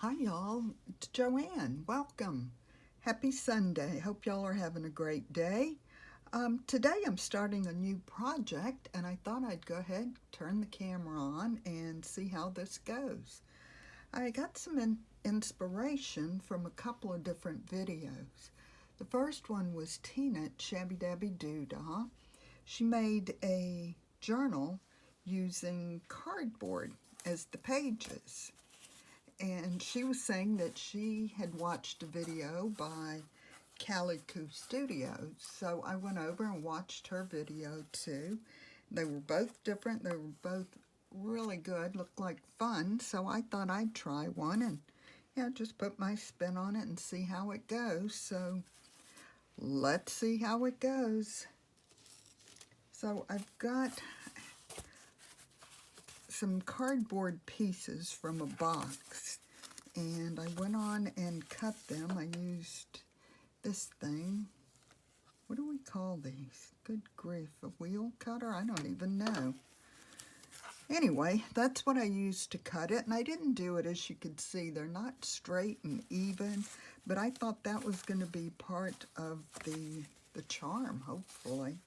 Hi y'all, it's Joanne. Welcome. Happy Sunday. Hope y'all are having a great day. Today I'm starting a new project and I thought I'd go ahead, turn the camera on and see how this goes. I got some inspiration from a couple of different videos. The first one was Tina at ShabbyDabbyDooDah. She made a journal using cardboard as the pages. And she was saying that she had watched a video by Kylie Studios. So I went over and watched her video too. They were both different. They were both really good, looked like fun. So I thought I'd try one and just put my spin on it and see how it goes. So let's see how it goes. So I've got some cardboard pieces from a box and I went on and cut them. I used this thing. What do we call these? Good grief, a wheel cutter? I don't even know. Anyway, that's what I used to cut it, and I didn't do it, as you could see. They're not straight and even, but I thought that was going to be part of the charm, hopefully,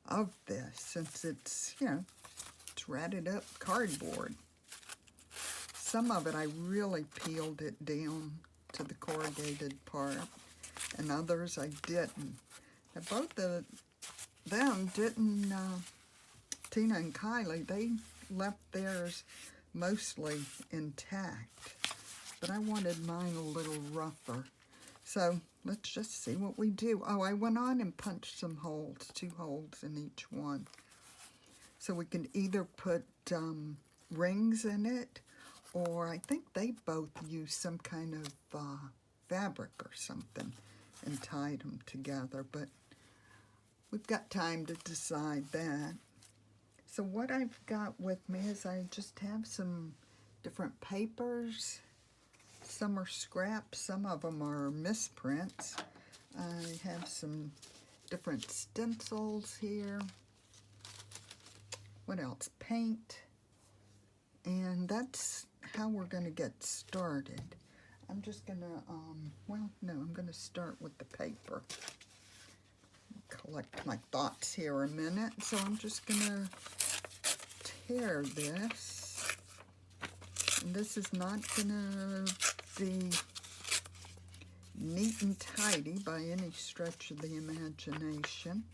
of this, since it's, it's ratted up cardboard. Some of it I really peeled it down to the corrugated part, and others I didn't. Now both of them didn't, Tina and Kylie, they left theirs mostly intact, but I wanted mine a little rougher. So let's just see what we do. Oh, I went on and punched some holes, 2 holes in each one. So we can either put rings in it, or I think they both used some kind of fabric or something and tied them together, but we've got time to decide that. So what I've got with me is I just have some different papers. Some are scraps, some of them are misprints. I have some different stencils here. What else? Paint. And that's how we're going to get started. I'm just going to, I'm going to start with the paper. Collect my thoughts here a minute. So I'm just going to tear this. And this is not going to be neat and tidy by any stretch of the imagination.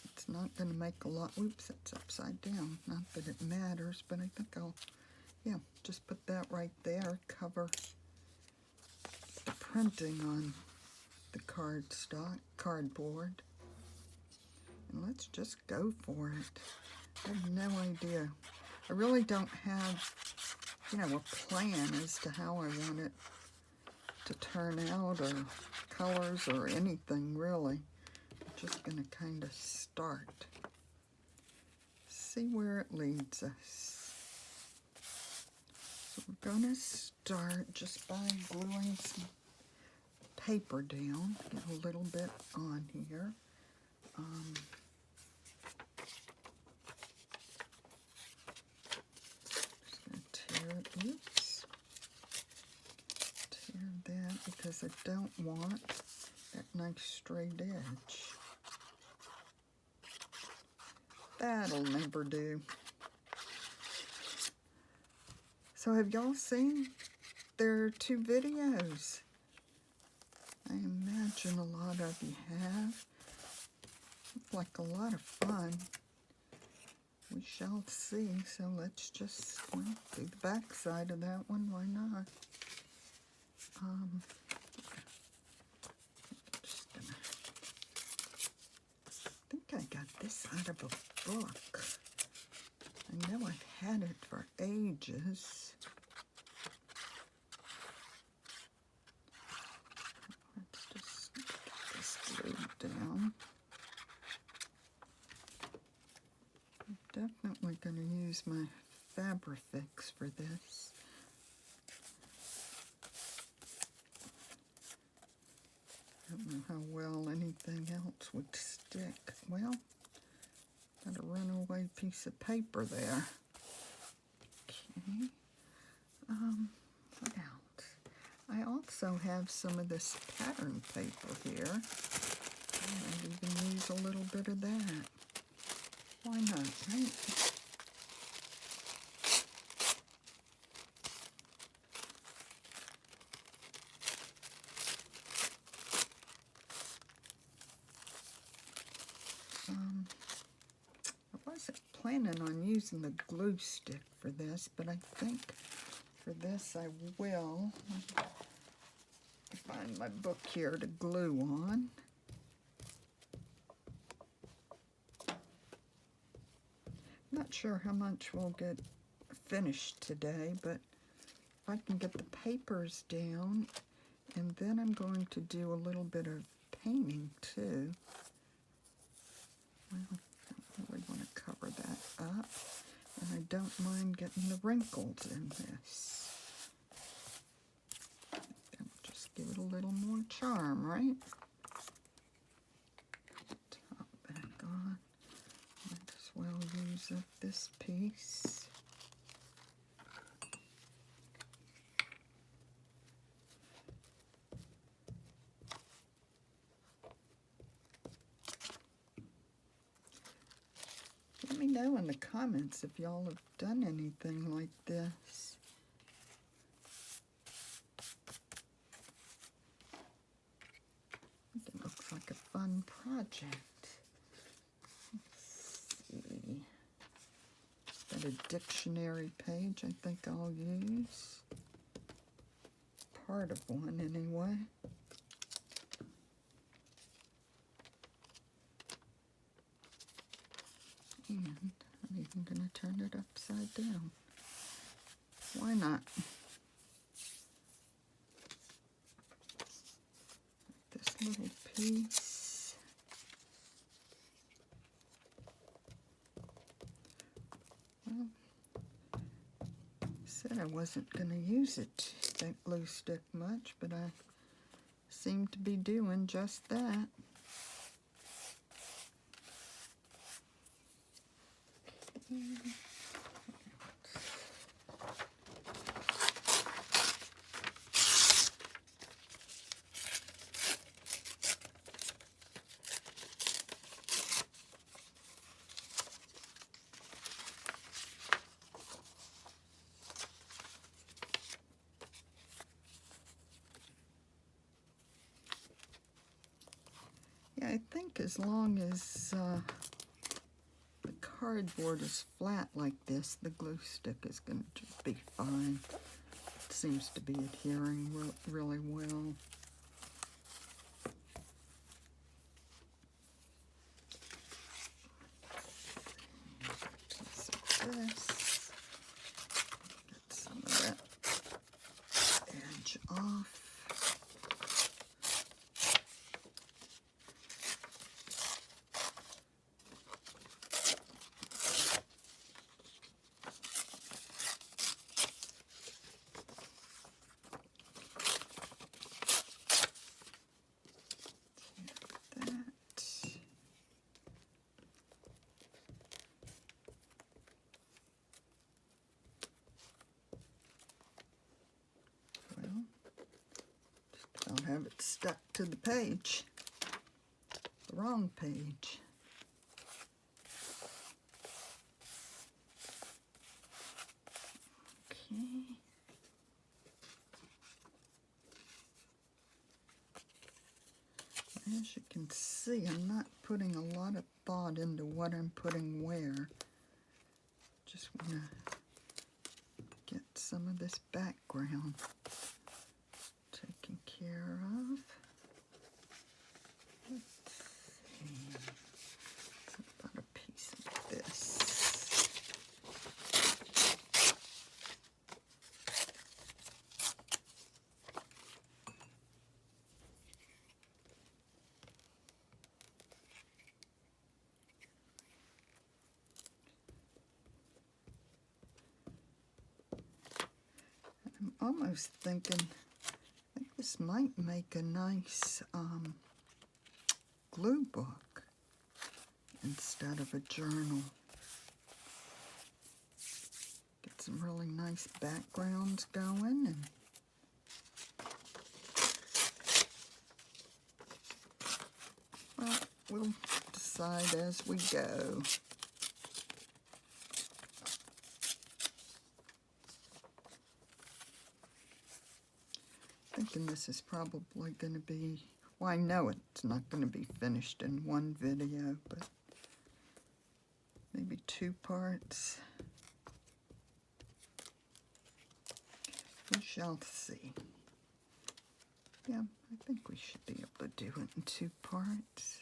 It's not going to make a lot. Oops, that's upside down. Not that it matters, but I think I'll, just put that right there. Cover the printing on the cardboard. And let's just go for it. I have no idea. I really don't have, a plan as to how I want it to turn out, or colors, or anything, really. I'm just going to kind of start. See where it leads us. So we're going to start just by gluing some paper down. Get a little bit on here. Just going to tear it. Oops. Tear that because I don't want that nice straight edge. That'll never do. So have y'all seen their 2 videos? I imagine a lot of you have. It's like a lot of fun. We shall see. So let's just do the back side of that one. Why not? I think I got this out of a book. I know I've had it for ages. Let's just get this glued down. I'm definitely going to use my Fabrifix for this. I don't know how well anything else would stick. Well, got a runaway piece of paper there. Okay. also have some of this pattern paper here. I might even use a little bit of that. Why not, right? I wasn't planning on using the glue stick for this, but I think for this I will. Find my book here to glue on. Not sure how much we'll get finished today, but if I can get the papers down, and then I'm going to do a little bit of painting too. Well, I don't really want to cover that up, and I don't mind getting the wrinkles in this. Then just give it a little more charm, right? Top back on. Might as well use up this piece. Let me know in the comments if y'all have done anything like this. It looks like a fun project. Let's see. Got a dictionary page I think I'll use. Part of one anyway. And I'm even going to turn it upside down. Why not? This little piece. Well, I said I wasn't going to use it, that glue stick, much, but I seem to be doing just that. Yeah, I think as long as the cardboard is flat like this, the glue stick is going to just be fine. It seems to be adhering really well. Piece of this. Get some of that edge off. I'll have it stuck to the page, the wrong page. Okay. As you can see, I'm not putting a lot of thought into what I'm putting where. Just want to get some of this background taken care of. Let's see. About a piece of this. I'm almost thinking, I think this might make a nice glue book instead of a journal. Get some really nice backgrounds going, and we'll decide as we go. Thinking this is probably going to be, well, I know it's not going to be finished in one video, but maybe 2 parts. We shall see. Yeah, I think we should be able to do it in 2 parts.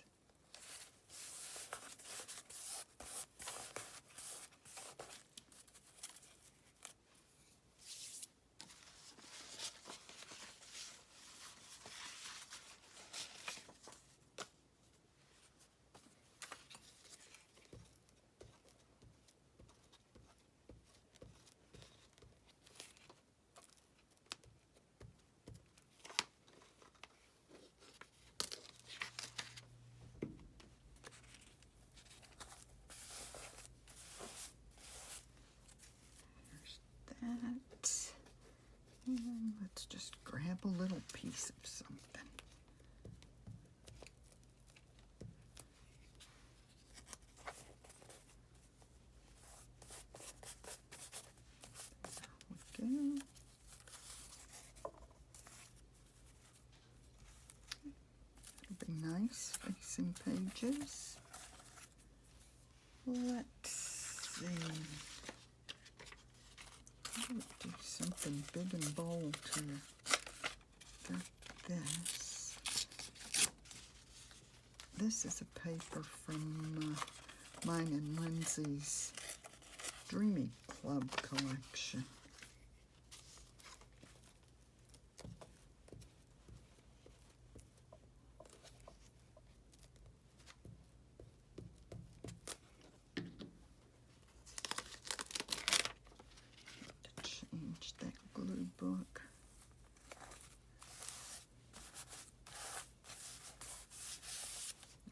That, and let's just grab a little piece of something. There we go. It'll be nice facing pages. Let's see. I would do something big and bold here. Got this. This is a paper from mine and Lindsay's Dreamy Club collection. Change that glue book.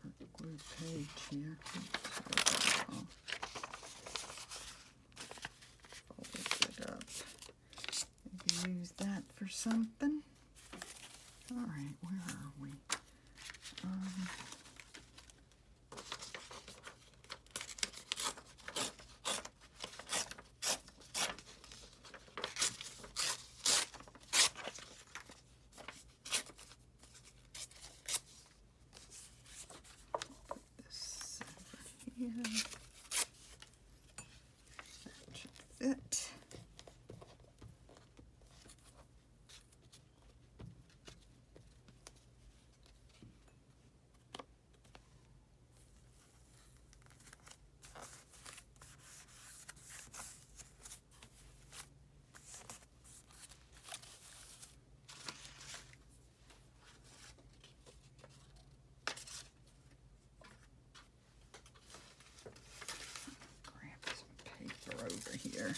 Or glue page here. Fold it up. Maybe use that for something. All right, where are we? Yeah, that should fit. Over here.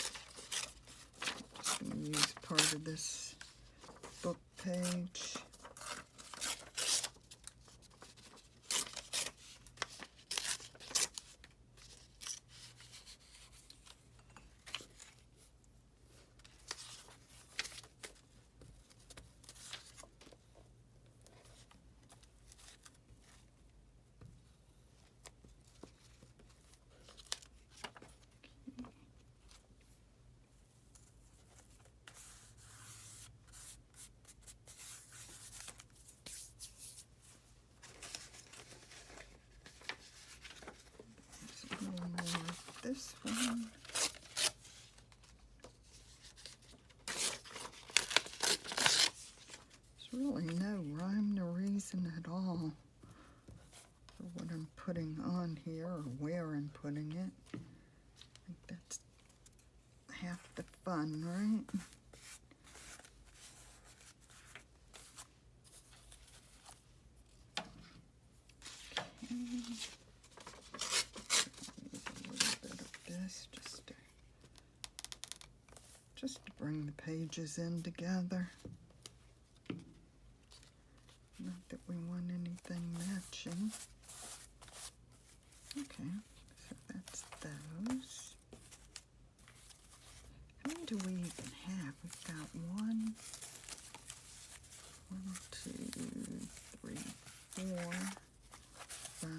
Just going to use part of this book page. This one. There's really no rhyme or reason at all for what I'm putting on here or where I'm putting it. I think that's half the fun, right? Just to bring the pages in together. Not that we want anything matching. Okay, so that's those. How many do we even have? We've got 1, 2, 3, 4, 5,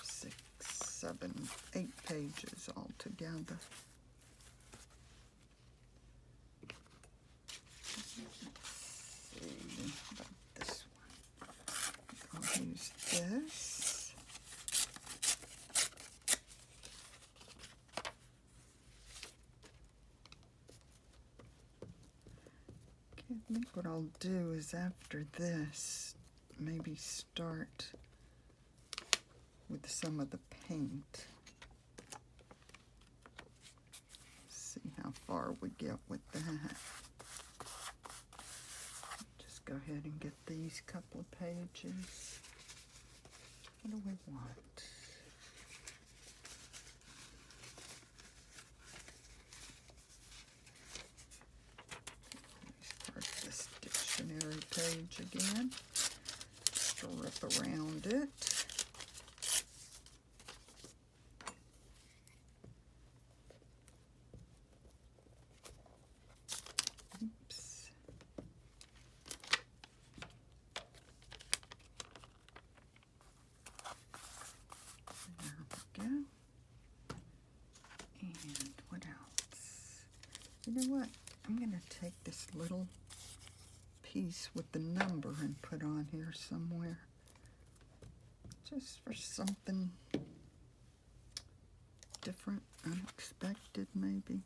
6, 7, 8 pages altogether. Let's see about this one. I'll use this. Okay, I think what I'll do is after this, maybe start with some of the paint. See how far we get with that. Just go ahead and get these couple of pages. What do we want? Let's start this dictionary page again. Strip around it. Oops. There we go. And what else? You know what? I'm going to take this little piece with the number and put on here somewhere. Just for something different, unexpected maybe.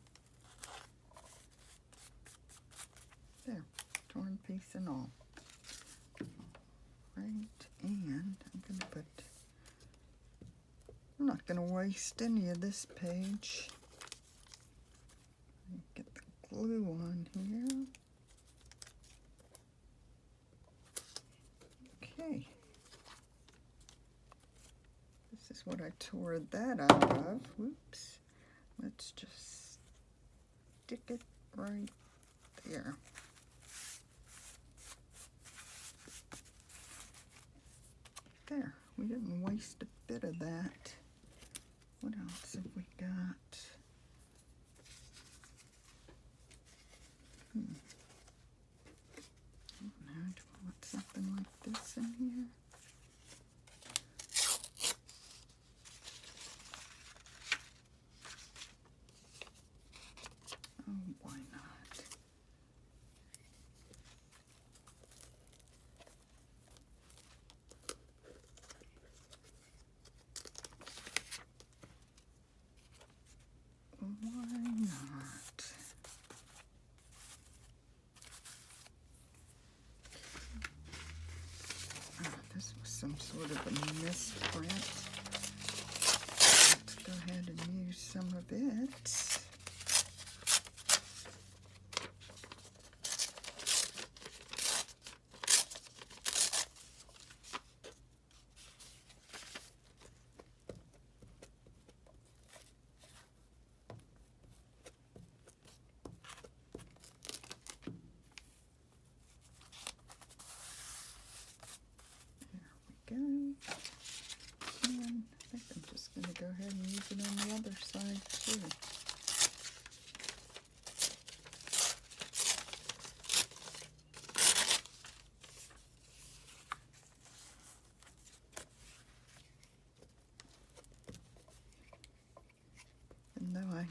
There, torn piece and all. Right, and I'm not gonna waste any of this page. Get the glue on here. Okay. This is what I tore that out of. Whoops. Let's just stick it right there. There. We didn't waste a bit of that. What else have we got? I don't know. Do I want something like this in here? Oh, why not? Why not? This was some sort of a misprint. Let's go ahead and use some of it. And I think I'm just going to go ahead and use it on the other side too. And though I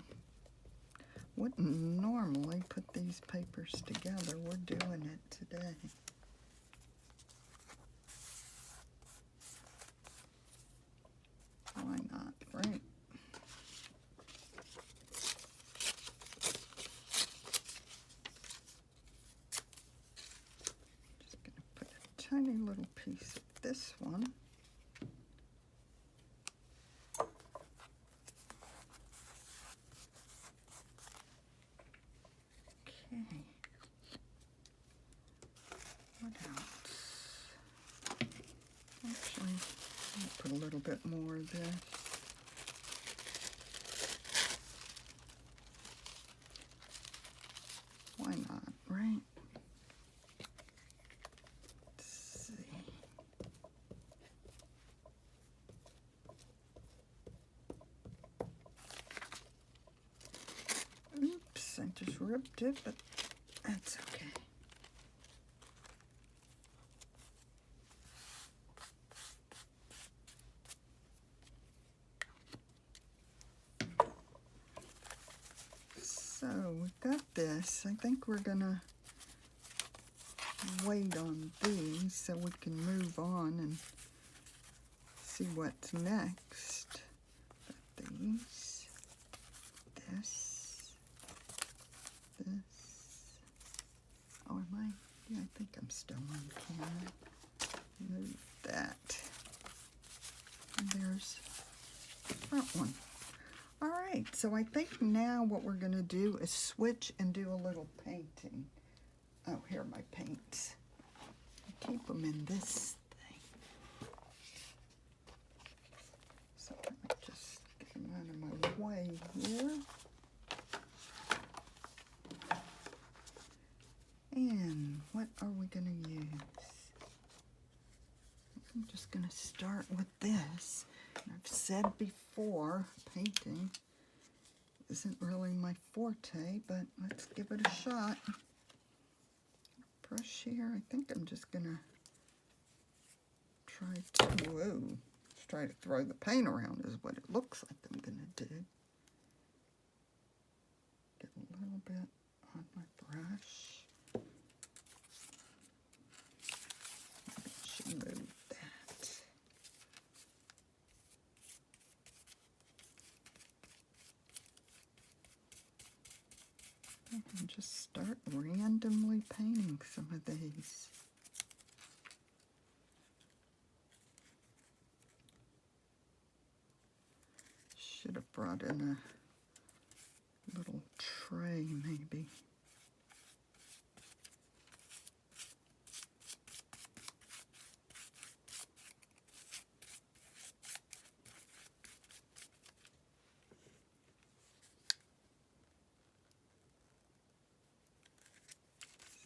wouldn't normally put these papers together, we're doing it today. Why not, right? Just going to put a tiny little piece of this one. Okay. What else? Actually, I'll put a little bit more of this. Why not, right? Let's see. Oops, I just ripped it, but that's okay. So we've got this. I think we're gonna wait on these so we can move on and see what's next. Got these, this. Oh, am I? Yeah, I think I'm still on camera. Move that. And there's the front one. All right, so I think now what we're going to do is switch and do a little painting. Oh, here are my paints. I keep them in this thing. So let me just get them out of my way here. And what are we going to use? I'm just going to start with this. I've said before, painting isn't really my forte, but let's give it a shot. Brush here. I think I'm just going to try to throw the paint around is what it looks like I'm going to do. Get a little bit on my brush. Maybe I should move that. And just start randomly painting some of these. Should have brought in a little tray, maybe.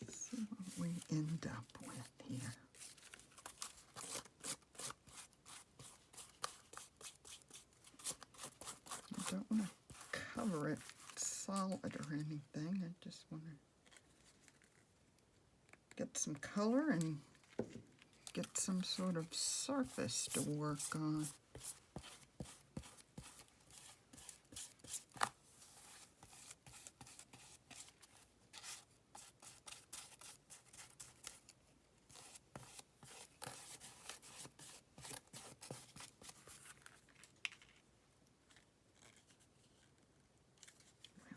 See what we end up with here. I don't want to cover it solid or anything. I just want to get some color and get some sort of surface to work on.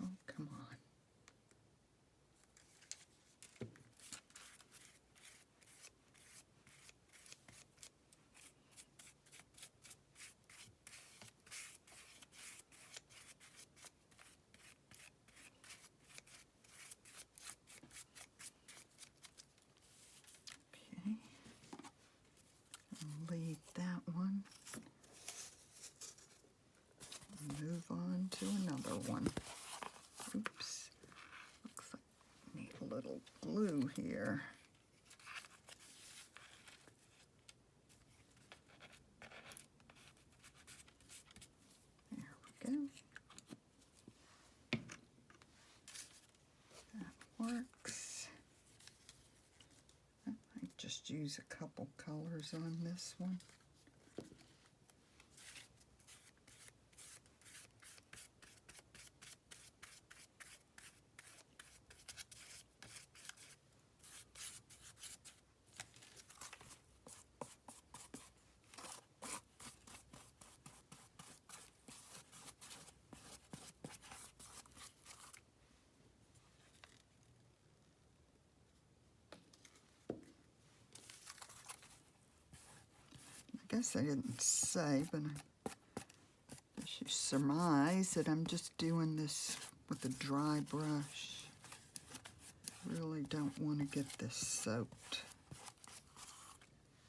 Well, come on. Okay. Leave that one. Move on to another one. Oops. Looks like I need a little glue here. There we go. That works. I might just use a couple colors on this one. I guess I didn't say, but I guess you surmise that I'm just doing this with a dry brush. Really don't want to get this soaked.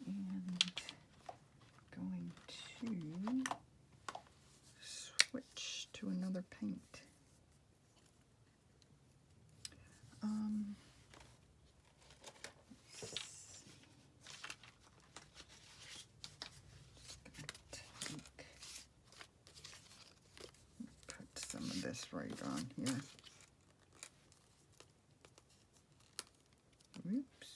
And going to switch to another paint. This right on here. Oops.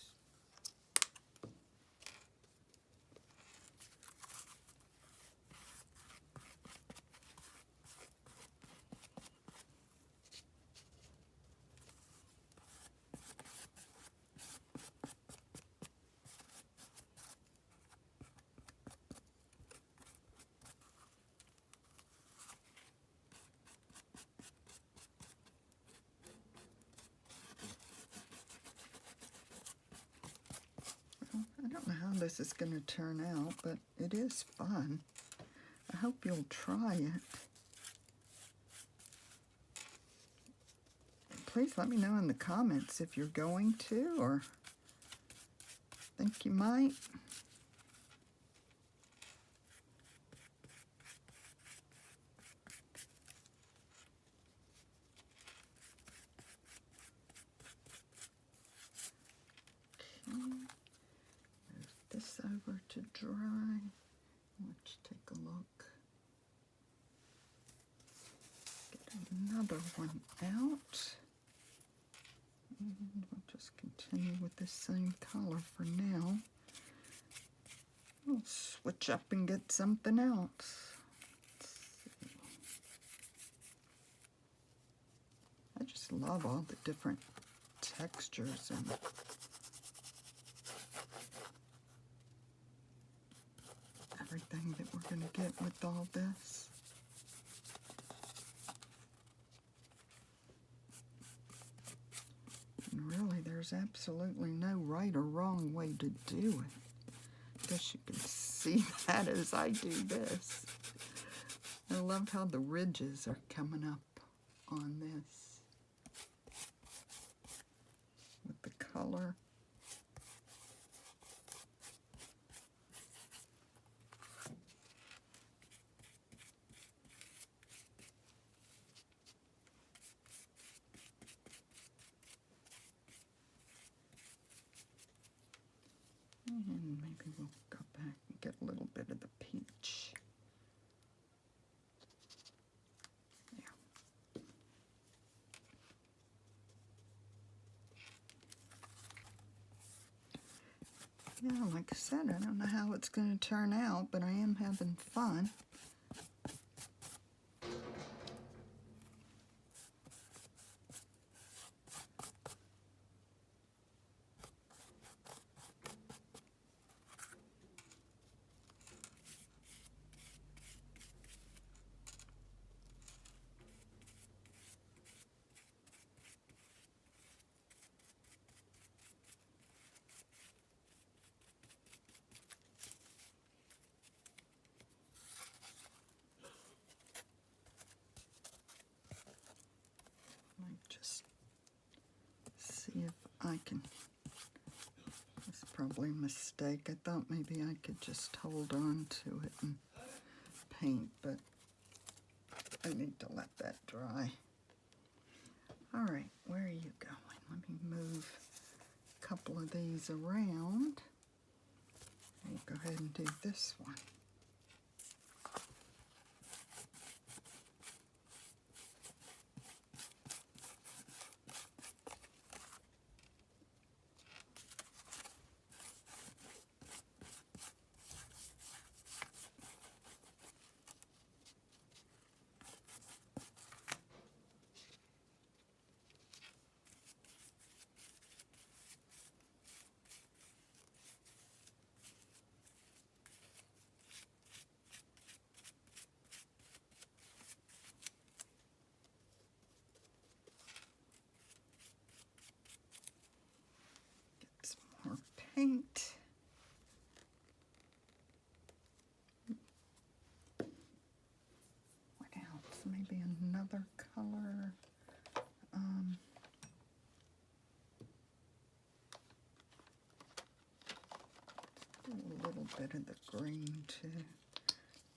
this is going to turn out, but it is fun. I hope you'll try it. Please let me know in the comments if you're going to or think you might. Okay, move this over to dry. Let's take a look. Get another one out. And we'll just continue with the same color for now. We'll switch up and get something else. I just love all the different textures and everything that we're going to get with all this. And really, there's absolutely no right or wrong way to do it. I guess you can see that as I do this. I love how the ridges are coming up on this with the color. And maybe we'll go back and get a little bit of the peach. Yeah, like I said, I don't know how it's going to turn out, but I am having fun. Just see if I can. That's probably a mistake. I thought maybe I could just hold on to it and paint, but I need to let that dry. All right, where are you going? Let me move a couple of these around. We'll go ahead and do this one. Paint. What else? Maybe another color. Do a little bit of the green too.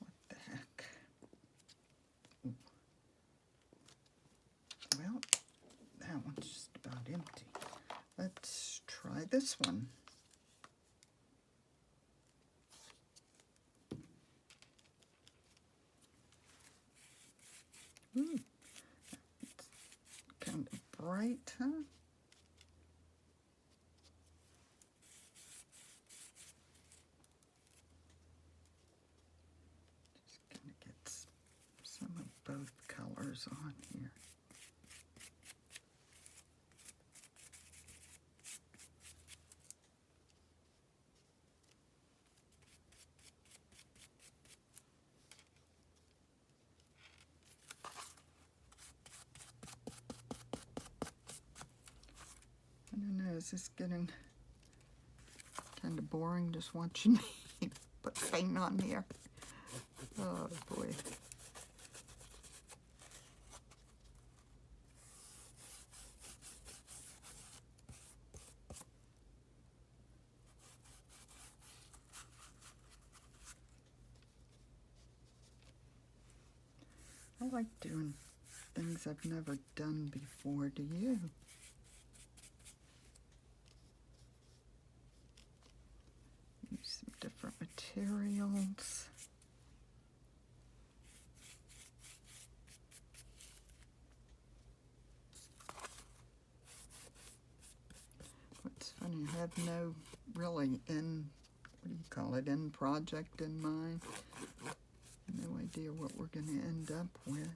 What the heck? Ooh. Well, that one's just about empty. Let's try this one. It's kind of bright, huh? Just gonna get some of both colors on here. I don't know, is this getting kind of boring just watching me put paint on here. Oh boy. I like doing things I've never done before, do you? Use some different materials. What's funny, I have no really end project in mind. No idea what we're going to end up with.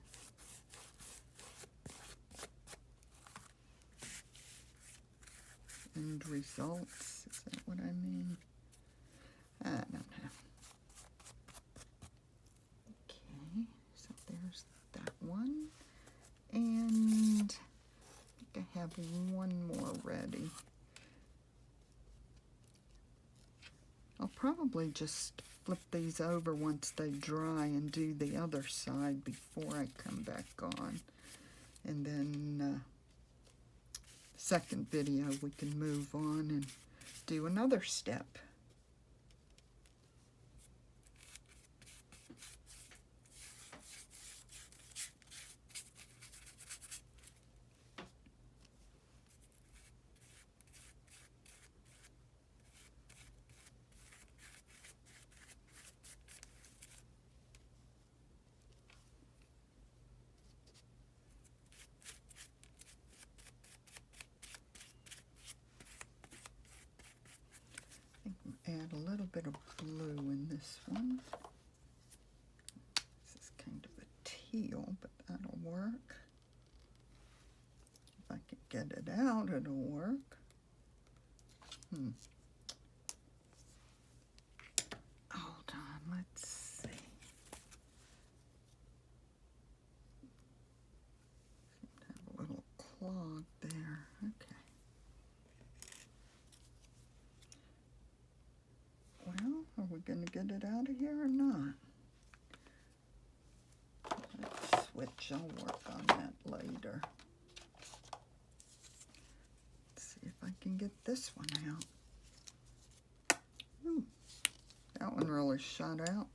End results, is that what I mean? I don't know. Okay, so there's that one. And I think I have one more ready. I'll probably just flip these over once they dry and do the other side before I come back on. And then second video we can move on and do another step. Add a little bit of blue in this one. This is kind of a teal, but that'll work. If I can get it out, it'll work. Hold on, let's see. Seem to have a little clog there. Okay. Well, are we going to get it out of here or not? Let's switch. I'll work on that later. Let's see if I can get this one out. Ooh, that one really shot out.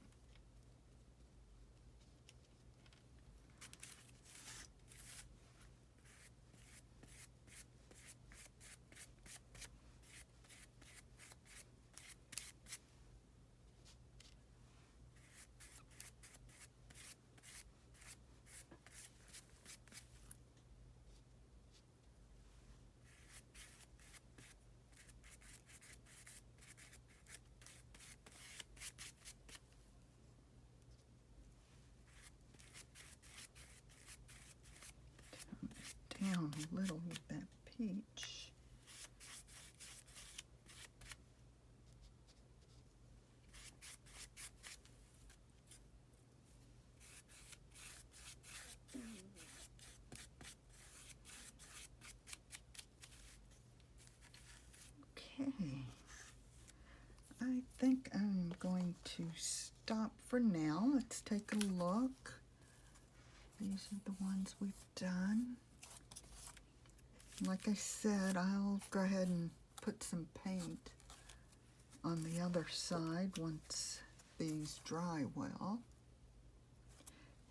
Down a little with that peach. Okay, I think I'm going to stop for now. Let's take a look. These are the ones we've done. Like I said, I'll go ahead and put some paint on the other side once these dry well.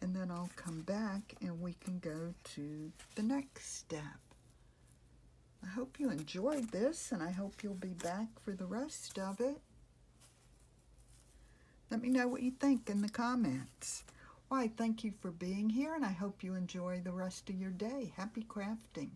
And then I'll come back and we can go to the next step. I hope you enjoyed this, and I hope you'll be back for the rest of it. Let me know what you think in the comments. Why, thank you for being here, and I hope you enjoy the rest of your day. Happy crafting.